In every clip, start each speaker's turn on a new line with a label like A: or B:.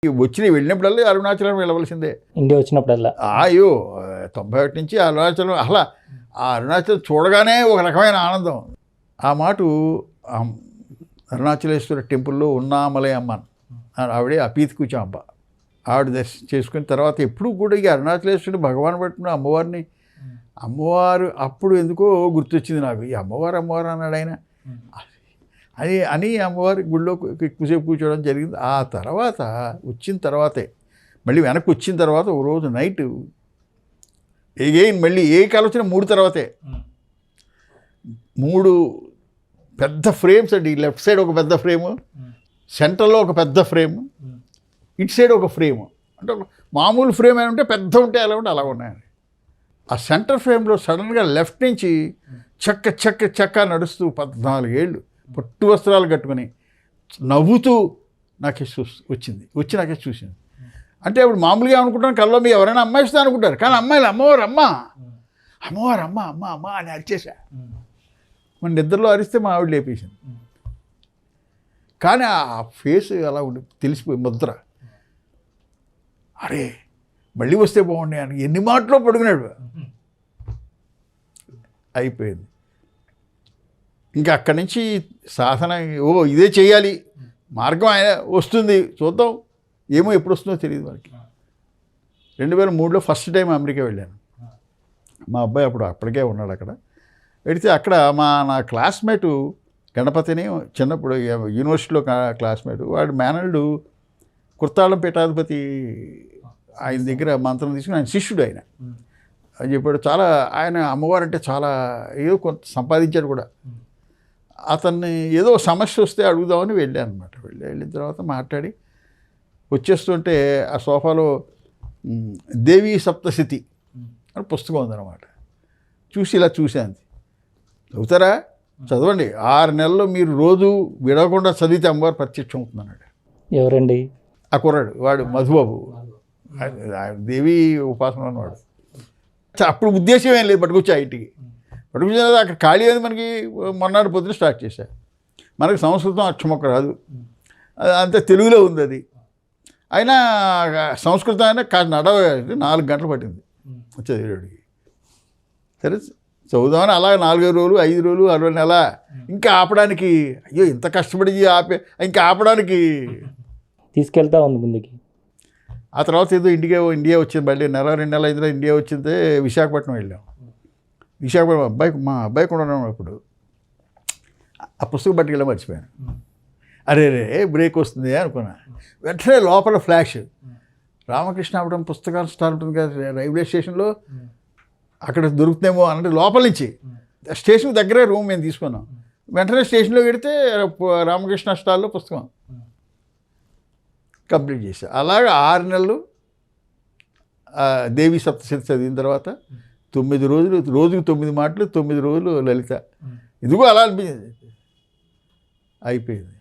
A: వచ్చిన వెళ్ళినప్పుడల్లా అరుణాచలం వెళ్ళవలసిందే.
B: ఇండియా వచ్చినప్పుడల్లా.
A: అయ్యో 91 నుంచి అరుణాచలం అసలు ఆ అరుణాచలం చూడగానే ఒక రకమైన ఆనందం. ఆ మాట అరుణాచలేశ్వర టెంపుల్లో ఉన్నామలే అమ్మ ఆవిడే అపీత్ కూచాంబ. ఆవిడ దర్శనం చేసుకున్న తర్వాత ఎప్పుడు కూడా ఇక అరుణాచలేశ్వరుని భగవాన్ పెట్టుకున్న అమ్మవారిని అమ్మవారు అప్పుడు ఎందుకో గుర్తొచ్చింది నాకు. ఈ అమ్మవారు అన్నాడు ఆయన అని అమ్మవారి గుళ్ళో ఎక్కువసేపు కూర్చోవడం జరిగింది. ఆ తర్వాత వచ్చిన తర్వాతే మళ్ళీ వెనక్కి వచ్చిన తర్వాత ఒక రోజు నైట్ మళ్ళీ ఏ కాలం వచ్చినా 3 తర్వాతే 3 పెద్ద ఫ్రేమ్స్ అండి. లెఫ్ట్ సైడ్ ఒక పెద్ద ఫ్రేము, సెంటర్లో ఒక పెద్ద ఫ్రేము, ఇటు సైడ్ ఒక ఫ్రేము. అంటే మామూలు ఫ్రేమ్ ఏమి ఉంటే పెద్ద ఉంటే ఎలా ఉంటే అలా ఉన్నాయండి. ఆ సెంటర్ ఫ్రేమ్లో సడన్గా లెఫ్ట్ నుంచి చక్క నడుస్తూ 14 ఏళ్ళు పట్టు వస్త్రాలు కట్టుకుని నవ్వుతూ నాకే వచ్చి నాకే చూసింది. అంటే అప్పుడు మామూలుగా అనుకుంటాను కల్లో మీ ఎవరైనా అమ్మాయి ఇస్తా అనుకుంటారు, కానీ అమ్మాయిలు అమ్మవారు అమ్మ అని అరిచేసా. మన నిద్రలో అరిస్తే మా ఆవిడ లేపేసింది. కానీ ఆ ఫేస్ అలా ఉండి తెలిసిపోయి ముద్ర. అరే మళ్ళీ వస్తే బాగుండే అని ఎన్ని మాటలో పడుకున్నాడు. అయిపోయింది. ఇంకా అక్కడి నుంచి సాధన ఇదే చేయాలి, మార్గం ఆయన వస్తుంది చూద్దాం, ఏమో ఎప్పుడు వస్తుందో తెలియదు మనకి. 2003లో ఫస్ట్ టైం అమెరికా వెళ్ళాను. మా అబ్బాయి అప్పటికే ఉన్నాడు అక్కడ. వెళితే అక్కడ నా క్లాస్మేటు గణపతిని చిన్నప్పుడు యూనివర్సిటీలో క్లాస్మేటు, వాడు మేనల్డు కుర్తాళం పీఠాధిపతి ఆయన దగ్గర మంత్రం తీసుకుని ఆయన శిష్యుడు ఆయన అని చెప్పాడు. చాలా ఆయన అమ్మవారంటే చాలా ఏదో కొంత సంపాదించాడు కూడా. అతన్ని ఏదో సమస్య వస్తే అడుగుదామని వెళ్ళాను అనమాట. వెళ్ళిన తర్వాత మాట్లాడి వచ్చేస్తుంటే ఆ సోఫాలో దేవీ సప్తశతి అని పుస్తకం ఉందన్నమాట. ఇలా చూశాను. చదువుతారా? చదవండి, 6 నెలల్లో మీరు రోజు విడవకుండా చదివితే అమ్మవారు ప్రత్యక్షం అవుతుందన్నాడు.
B: ఎవరండి?
A: ఆ కుర్రాడు, వాడు మధుబాబు, దేవి ఉపాసన ఉన్నవాడు. అప్పుడు ఉద్దేశం ఏం లేదు, పట్టుకొచ్చా ఇంటికి. పట్టుకొచ్చిన తర్వాత అక్కడ ఖాళీ అనేది మనకి మొన్నటి పొద్దున స్టార్ట్ చేశా. మనకి సంస్కృతం అక్షమొక్క రాదు, అంతే తెలుగులో ఉంది అది. అయినా సంస్కృతం అయినా నడవ 4 గంటలు పట్టింది చదివేవాడికి. సరే చదువుదామని అలా 4 రోజులు 5 రోజులు 60 నెల ఇంకా ఆపడానికి, అయ్యో ఇంత కష్టపడి ఇంకా ఆపడానికి
B: తీసుకెళ్తా ఉంది ముందుకి.
A: ఆ తర్వాత ఏదో ఇండియా వచ్చింది, మళ్ళీ 1-2 నెలలు అయిందో ఇండియా వచ్చిందే. విశాఖపట్నం వెళ్ళాం. విశాఖపట్నం మా అబ్బాయి కూడా ఉన్నాం. అప్పుడు ఆ పుస్తకం పట్టుకెళ్ళి మర్చిపోయాను. అరే బ్రేక్ వస్తుంది అనుకున్నా. వెంటనే లోపల ఫ్లాష్, రామకృష్ణాపురం పుస్తకాల స్టాల్ ఉంటుంది కదా రైల్వే స్టేషన్లో, అక్కడ దొరుకుతుందేమో అంటే లోపల నుంచి స్టేషన్ దగ్గరే రూమ్ మేము తీసుకున్నాం. వెంటనే స్టేషన్లో పెడితే రామకృష్ణ స్టాల్లో పుస్తకం కంప్లీట్ చేశా. అలాగే 6 నెలలు దేవి సప్తశతి చదివిన తర్వాత 9 రోజులు, రోజుకు 9 మాటలు, 9 రోజులు లలిత. ఇదిగో అలా అనిపించింది. అయిపోయింది.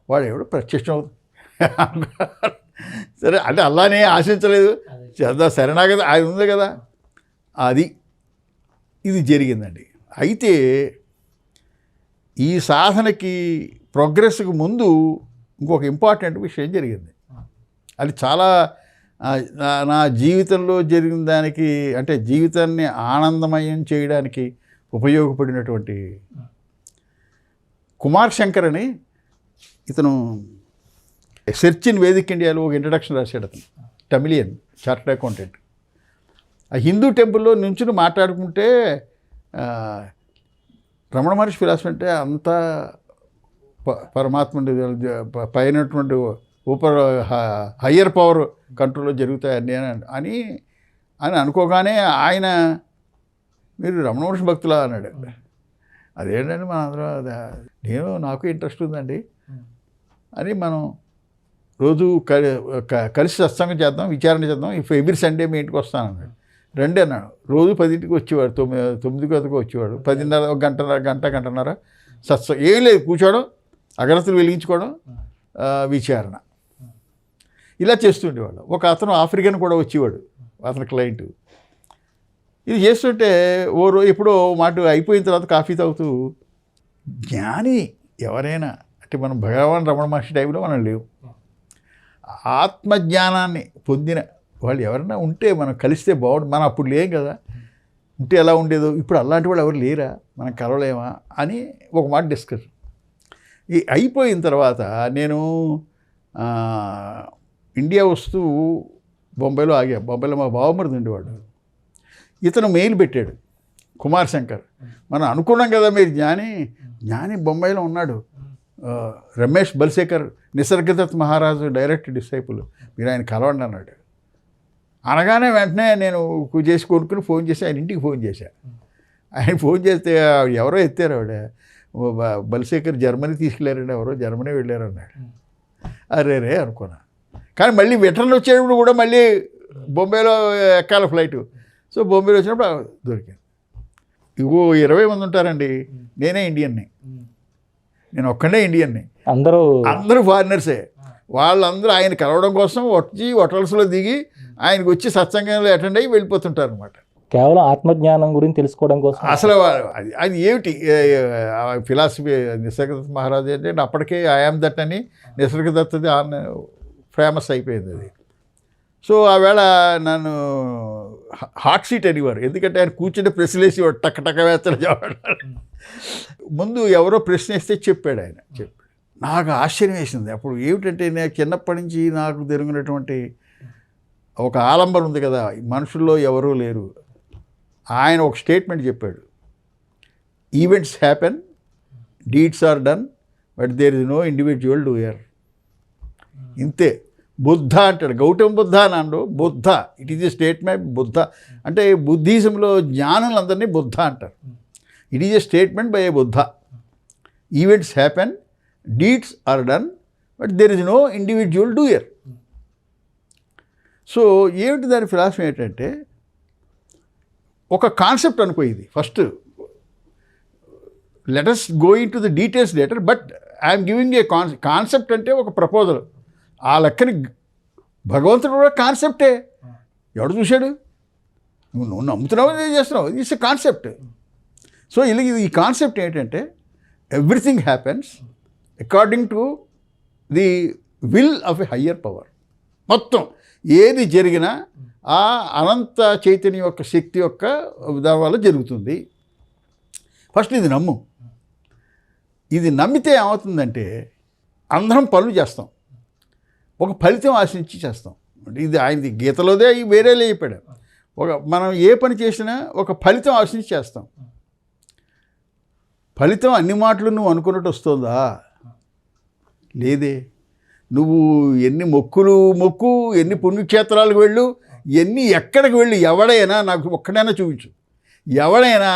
A: వాడు ఎవడో ప్రత్యక్షం అవుతుంది. సరే అంటే అలానే ఆశించలేదు, శరణాగతి అది ఉంది కదా, అది ఇది జరిగిందండి. అయితే ఈ సాధనకి ప్రోగ్రెస్కి ముందు ఇంకొక ఇంపార్టెంట్ విషయం జరిగింది. అది చాలా నా జీవితంలో జరిగిన దానికి, అంటే జీవితాన్ని ఆనందమయం చేయడానికి ఉపయోగపడినటువంటి కుమార్ శంకర్ అని ఇతను సెర్చ్ ఇన్ వేదిక్ ఇండియాలో ఒక ఇంట్రడక్షన్ రాశాడు. అతను తమిళియన్, చార్టర్డ్ అకౌంటెంట్. ఆ హిందూ టెంపుల్లో నుంచి మాట్లాడుకుంటే రమణ మహర్షి ఫిలాసఫీ అంటే అంతా పరమాత్మ పైనటువంటి హయ్యర్ పవర్ కంట్రోల్లో జరుగుతాయని అని అనుకోగానే ఆయన మీరు రమణ మహర్షి భక్తులా అన్నాడు. అదేంటండి మన అందరూ నాకు ఇంట్రెస్ట్ ఉందండి అని మనం రోజు కలిసి సత్సంగం చేద్దాం, విచారణ చేద్దాం, ఎవ్రీ సండే మీ ఇంటికి వస్తానన్నాడు. రండి అన్నాడు. రోజు 10ంటికి వచ్చేవాడు, 9 గంటలకు వచ్చేవాడు. 10:30 గంటన్నర సత్సంగం, ఏం లేదు, కూర్చోవడం, అగరత్తులు వెలిగించుకోవడం, విచారణ ఇలా చేస్తుండేవాడు. ఒక అతను ఆఫ్రికన్ కూడా వచ్చేవాడు, అతని క్లయింట్. ఇది చేస్తుంటే ఎప్పుడో మాట అయిపోయిన తర్వాత కాఫీ తాగుతూ, జ్ఞాని ఎవరైనా అంటే మనం భగవాన్ రమణ మహర్షి టైంలో మనం లేవు. ఆత్మజ్ఞానాన్ని పొందిన వాళ్ళు ఎవరైనా ఉంటే మనం కలిస్తే బాగుండు. మనం అప్పుడు లేం కదా, ఉంటే ఎలా ఉండేదో. ఇప్పుడు అలాంటి వాళ్ళు ఎవరు లేరా, మనం కలవలేమా అని ఒక మాట డిస్కషన్. ఈ అయిపోయిన తర్వాత నేను ఇండియా వస్తూ బొంబాయిలో ఆగా. బొంబాయిలో మా బావమరిది ఉండేవాడు. ఇతను మెయిల్ పెట్టాడు, కుమార్ శంకర్, మనం అనుకున్నాం కదా మీరు జ్ఞాని బొంబాయిలో ఉన్నాడు, రమేష్ బల్సేకర్ నిసర్గదత్ మహారాజు డైరెక్ట్ డిసైపుల్, మీరు ఆయన కలవండి అన్నాడు. అనగానే వెంటనే నేను చేసి కొనుక్కుని ఫోన్ చేసి ఆయన ఇంటికి ఫోన్ చేశా. ఆయన ఫోన్ చేస్తే ఎవరో ఎత్తారు, ఆవిడ బల్సేకర్ జర్మనీ తీసుకెళ్ళారండి, ఎవరో జర్మనీ వెళ్ళారు అన్నాడు. అరే అనుకున్నా. కానీ మళ్ళీ రిటర్న్ వచ్చేటప్పుడు కూడా మళ్ళీ బొంబాయిలో ఎక్కాల ఫ్లైటు. సో బొంబాయిలో వచ్చినప్పుడు దొరికాను. ఇగో 20 మంది ఉంటారండి, నేనే ఇండియన్ని, నేను ఒక్కడే ఇండియన్ని, అందరూ ఫారినర్సే. వాళ్ళందరూ ఆయన కలవడం కోసం వచ్చి హోటల్స్లో దిగి ఆయనకు వచ్చి సత్సంగంలో అటెండ్ అయ్యి వెళ్ళిపోతుంటారు అనమాట.
B: కేవలం ఆత్మజ్ఞానం గురించి తెలుసుకోవడం కోసం.
A: అసలు అది ఏమిటి ఫిలాసఫీ నిసర్గదత్ మహారాజు అంటే అప్పటికే ఐఆమ్ దట్ అని నిసర్గదత్తది ఫేమస్ అయిపోయింది అది. సో ఆవేళ నన్ను హాట్ సీట్ అనేవారు, ఎందుకంటే ఆయన కూర్చుంటే ప్రశ్నలేసి టక్క వేస్తాడు చెప్పాడు. ముందు ఎవరో ప్రశ్న వేస్తే చెప్పాడు ఆయన. నాకు ఆశ్చర్యం వేసింది. అప్పుడు ఏమిటంటే నేను చిన్నప్పటి నుంచి నాకు జరిగినటువంటి ఒక ఆలంబన ఉంది కదా, మనుషుల్లో ఎవరూ లేరు. ఆయన ఒక స్టేట్మెంట్ చెప్పాడు, events happen, deeds are done, but there is no individual doer. ఇంతే. బుద్ధ అంటాడు, గౌతమ బుద్ధ అన్నాడు. Buddha, it is a statement. Buddha అంటే బుద్ధిజంలో జ్ఞానులందరినీ బుద్ధ అంటారు. It is a statement by a Buddha. Events happen, deeds are done, but there is no individual doer. So ఏమిటి దాని philosophy ఏంటంటే, ఒక కాన్సెప్ట్ అనుకో. ఇది first let us go into the details later, but I'm giving a concept అంటే ఒక proposal. ఆ లెక్కని భగవంతుడు కూడా కాన్సెప్టే. ఎవడు చూశాడు? నువ్వు నమ్ముతున్నావు, చేస్తున్నావు, ఇట్స్ ఎ కాన్సెప్ట్. సో ఈ కాన్సెప్ట్ ఏంటంటే, everything happens according to the will of a higher power. మొత్తం ఏది జరిగినా ఆ అనంత చైతన్యం యొక్క శక్తి యొక్క దాని వల్ల జరుగుతుంది. ఫస్ట్ ఇది నమ్ము. ఇది నమ్మితే ఏమవుతుందంటే, అందరం పనులు చేస్తాం, ఒక ఫలితం ఆశించి చేస్తాం. ఇది ఆయనది గీతలోదే వేరేలే చెప్పాడు. మనం ఏ పని చేసినా ఒక ఫలితం ఆశించి చేస్తాం. ఫలితం అన్ని మాటలు నువ్వు అనుకున్నట్టు వస్తుందా? లేదే. నువ్వు ఎన్ని మొక్కు, ఎన్ని పుణ్యక్షేత్రాలకు వెళ్ళు, ఎక్కడికి వెళ్ళు, ఎవడైనా నాకు ఒక్కడైనా చూపించు, ఎవడైనా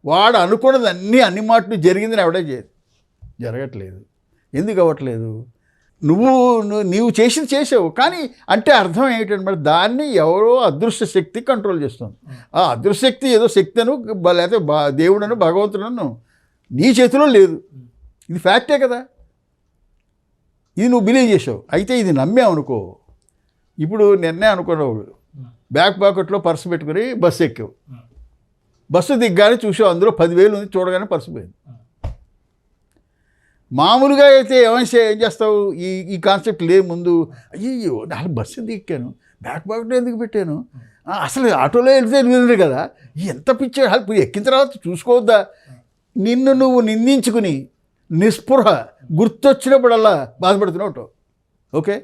A: వాడు అనుకున్నది అన్ని మాటలు జరిగిందని ఎవడే జరగట్లేదు. ఎందుకు అవ్వట్లేదు? నీవు చేసావు, కానీ అంటే అర్థం ఏమిటంటే దాన్ని ఎవరో అదృశ్య శక్తి కంట్రోల్ చేస్తుంది. ఆ అదృశ్య శక్తి ఏదో శక్తిను లేకపోతే దేవుడను భగవంతుడను నీ చేతిలో లేదు. ఇది ఫ్యాక్టే కదా. ఇది నువ్వు బిలీవ్ చేసావు. అయితే ఇది నమ్మావు అనుకో. ఇప్పుడు నిన్నే అనుకున్నావు, బ్యాక్ పాకెట్లో పర్సు పెట్టుకుని బస్సు ఎక్కావు. బస్సు దిగ్గానే చూసావు, అందులో 10,000 ఉంది, చూడగానే పర్సు పోయింది. మామూలుగా అయితే ఏం చేస్తావు? ఈ కాన్సెప్ట్ లేదు ముందు. అయ్యో నాకు బస్సు దిక్కాను, బ్యాక్ పాకెట్లో ఎందుకు పెట్టాను, అసలు ఆటోలో వెళ్తే కదా, ఎంత పిచ్చా, ఇప్పుడు ఎక్కిన తర్వాత చూసుకోవద్దా? నిన్ను నువ్వు నిందించుకుని నిస్పృహ గుర్తొచ్చినప్పుడల్లా బాధపడుతున్నావు. ఓకే,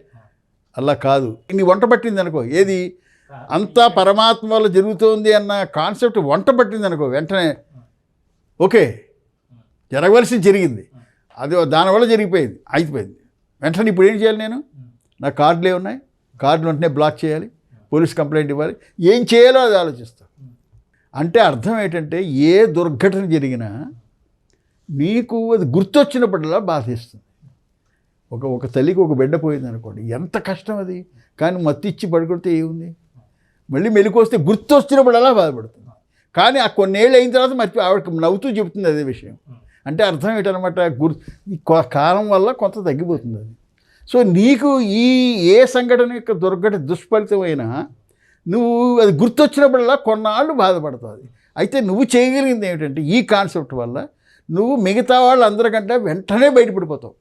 A: అలా కాదు. నీ వంట పట్టింది అనుకో, ఏది అంతా పరమాత్మ వల్ల జరుగుతోంది అన్న కాన్సెప్ట్ వంట పట్టింది అనుకో, వెంటనే ఓకే జరగవలసింది జరిగింది, అది దానివల్ల జరిగిపోయింది, అయిపోయింది. వెంటనే ఇప్పుడు ఏం చేయాలి? నేను నా కార్డులే ఉన్నాయి, కార్డులు వెంటనే బ్లాక్ చేయాలి, పోలీస్ కంప్లైంట్ ఇవ్వాలి, ఏం చేయాలో అది ఆలోచిస్తాను. అంటే అర్థం ఏంటంటే, ఏ దుర్ఘటన జరిగినా నీకు అది గుర్తొచ్చినప్పుడల్లా బాధిస్తుంది. ఒక తల్లికి ఒక బిడ్డ పోయింది అనుకోండి, ఎంత కష్టం అది. కానీ మత్తిచ్చి పడుకుంటే ఏముంది, మళ్ళీ మెలుకొస్తే గుర్తొచ్చినప్పుడల్లా బాధపడుతుంది. కానీ ఆ కొన్నేళ్ళు అయిన తర్వాత ఆవిడకి నవ్వుతూ చెబుతుంది అదే విషయం. అంటే అర్థం ఏంటనమాట, కాలం వల్ల కొంత తగ్గిపోతుంది అది. సో నీకు ఏ సంఘటన యొక్క దుష్ఫలితమైనా నువ్వు అది గుర్తొచ్చినప్పుడల్లా కొన్నాళ్ళు బాధపడుతుంది. అయితే నువ్వు చేయగలిగింది ఏమిటంటే, ఈ కాన్సెప్ట్ వల్ల నువ్వు మిగతా వాళ్ళందరికంటే వెంటనే బయటపడిపోతావు.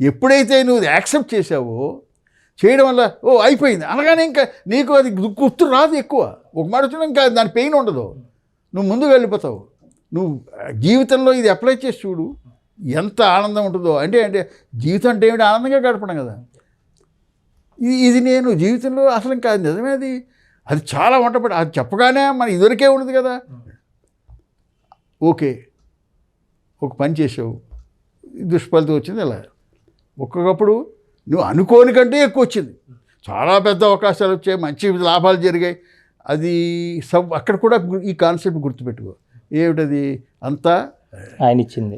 A: ఎప్పుడైతే నువ్వు యాక్సెప్ట్ చేసావో, చేయడం వల్ల అయిపోయింది అనగానే ఇంకా నీకు అది గుర్తు రాదు ఎక్కువ. ఒక మాట వచ్చినా ఇంకా దాని పెయిన్ ఉండదు, నువ్వు ముందుకు వెళ్ళిపోతావు. నువ్వు జీవితంలో ఇది అప్లై చేసి చూడు, ఎంత ఆనందం ఉంటుందో. అంటే జీవితం అంటే ఏమిటి? ఆనందంగా గడపడం కదా. ఇది నేను జీవితంలో అసలు ఇంకా నిజమే, అది చాలా వంటపడి అది చెప్పగానే మన ఇదివరకే ఉండదు కదా. ఓకే, ఒక పని చేసావు, దుష్ఫలితం వచ్చింది. ఇలా ఒక్కొక్కప్పుడు నువ్వు అనుకోని కంటే ఎక్కువ వచ్చింది, చాలా పెద్ద అవకాశాలు వచ్చాయి, మంచి లాభాలు జరిగాయి. అది అక్కడ కూడా ఈ కాన్సెప్ట్ గుర్తుపెట్టుకో. ఏమిటది? అంతా
B: ఆయన ఇచ్చింది.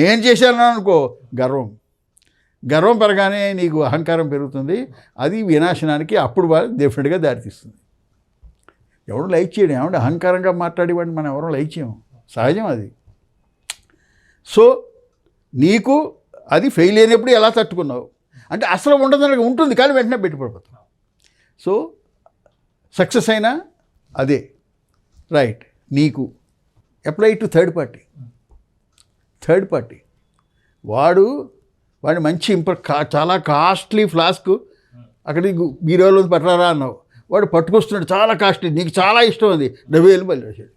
A: నేను చేశాను అనుకో, గర్వం పెరగానే నీకు అహంకారం పెరుగుతుంది. అది వినాశనానికి అప్పుడు డెఫినెట్గా దారితీస్తుంది. ఎవరు లైక్ చేయడం, ఏమంటే అహంకారంగా మాట్లాడేవాడిని మనం ఎవరో లైక్ చేయము, సహజం అది. సో నీకు అది ఫెయిల్ అయినప్పుడు ఎలా తట్టుకున్నావు అంటే అసలు ఉండదని ఉంటుంది, కానీ వెంటనే పెట్టుబడిపోతావు. సో సక్సెస్ అయినా అదే రైట్. నీకు అప్లై టు థర్డ్ పార్టీ. వాడు మంచి చాలా కాస్ట్లీ ఫ్లాస్క్ అక్కడికి బీరోలో పట్టరారా అన్నావు, వాడు పట్టుకొస్తున్నాడు చాలా కాస్ట్లీ, నీకు చాలా ఇష్టం, అది 70,000 బయలు వేసాడు.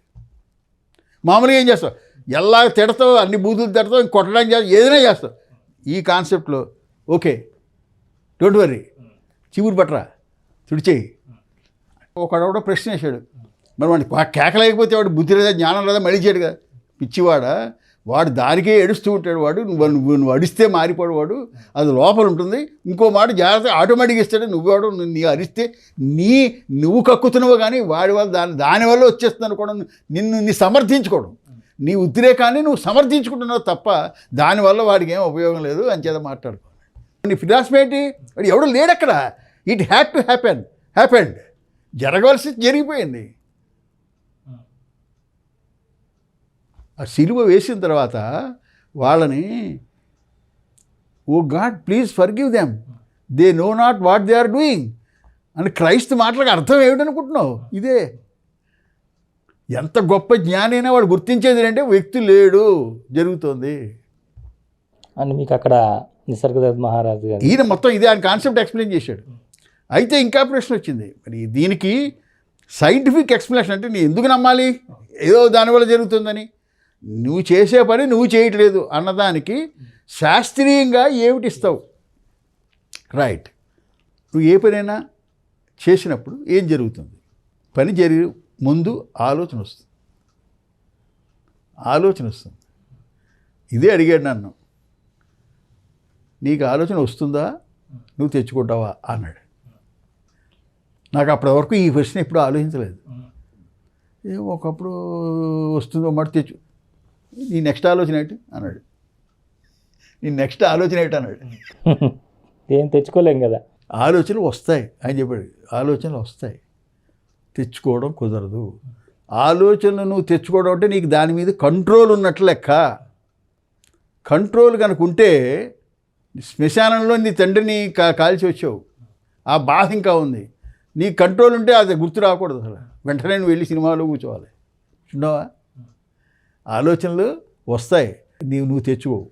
A: మామూలుగా ఏం చేస్తావు? ఎలా తిడతావు, అన్ని బూతులు తిడతావు, కొట్టడానికి చేస్తావు, ఏదైనా చేస్తావు. ఈ కాన్సెప్ట్లో ఓకే, డోంట్ వర్రీ, చివురు పట్టరా, తుడిచేయి. ఒకడొకడో ప్రశ్న వేసాడు, మరి వాడిని కేకలేకపోతే వాడు బుద్ధి లేదా జ్ఞానం లేదా మళ్ళీ చేయడు కదా, పిచ్చివాడా. వాడు దానికే ఏడుస్తూ ఉంటాడు. వాడు నువ్వు అడిస్తే మారిపోడు వాడు, అది లోపల ఉంటుంది. ఇంకో మాట జాగ్రత్త ఆటోమేటిక్గా ఇస్తాడు. నువ్వు నీ అరిస్తే నువ్వు కక్కుతున్నావు, కానీ వాడి వల్ల దానివల్ల వచ్చేస్తుంది అనుకోవడం, నీ సమర్థించుకోవడం, నీ ఉద్రేకాన్ని నువ్వు సమర్థించుకుంటున్నావు తప్ప దానివల్ల వాడికి ఏం ఉపయోగం లేదు అని చేత మాట్లాడుకో. నీ ఫిలాసఫీ ఏంటి? వాడు ఎవడో లేడు అక్కడ. ఇట్ హ్యాడ్ టు హ్యాపెండ్, జరగవలసి జరిగిపోయింది. ఆ సిలువ వేసిన తర్వాత వాళ్ళని, O God please forgive them, they know not what they are doing అని క్రైస్తు మాటలకు అర్థం ఏమిటనుకుంటున్నావు? ఇదే. ఎంత గొప్ప జ్ఞానైనా వాడు గుర్తించేది ఏంటంటే వ్యక్తి లేడు, జరుగుతుంది
B: అని. మీకు అక్కడ నిసర్గదత్ మహారాజు గారు
A: ఈయన మొత్తం ఇదే ఆయన కాన్సెప్ట్ ఎక్స్ప్లెయిన్ చేశాడు. అయితే ఇంకా ప్రశ్న వచ్చింది, మరి దీనికి సైంటిఫిక్ ఎక్స్ప్లెనేషన్ అంటే నీ ఎందుకు నమ్మాలి? ఏదో దానివల్ల జరుగుతుందని. నువ్వు చేసే పని నువ్వు చేయట్లేదు అన్నదానికి శాస్త్రీయంగా ఏమిటిస్తావు? రైట్. నువ్వు ఏ పనైనా చేసినప్పుడు ఏం జరుగుతుంది? పని జరిగి ముందు ఆలోచన వస్తుంది. ఇదే అడిగాడు నన్ను, నీకు ఆలోచన వస్తుందా, నువ్వు తెచ్చుకుంటావా అన్నాడు. నాకు అప్పటి వరకు ఈ ప్రశ్న ఎప్పుడు ఆలోచించలేదు. ఒకప్పుడు వస్తుందో మాట తెచ్చు, నీ నెక్స్ట్ ఆలోచన ఏంటి అన్నాడు.
B: ఏం తెచ్చుకోలేం కదా.
A: ఆలోచనలు వస్తాయి అని చెప్పాడు. ఆలోచనలు వస్తాయి, తెచ్చుకోవడం కుదరదు. ఆలోచనలు నువ్వు తెచ్చుకోవడం అంటే నీకు దాని మీద కంట్రోల్ ఉన్నట్లు లెక్క. కంట్రోల్ కనుక ఉంటే శ్మశానంలో నీ తండ్రిని కాల్చి వచ్చావు, ఆ బాధ ఇంకా ఉంది. నీ కంట్రోల్ ఉంటే అది గుర్తు రాకూడదు అసలు. వెంటనే నువ్వు వెళ్ళి సినిమాలో కూర్చోవాలి. చూడవా? ఆలోచనలు వస్తాయి, నువ్వు తెచ్చుకోవు.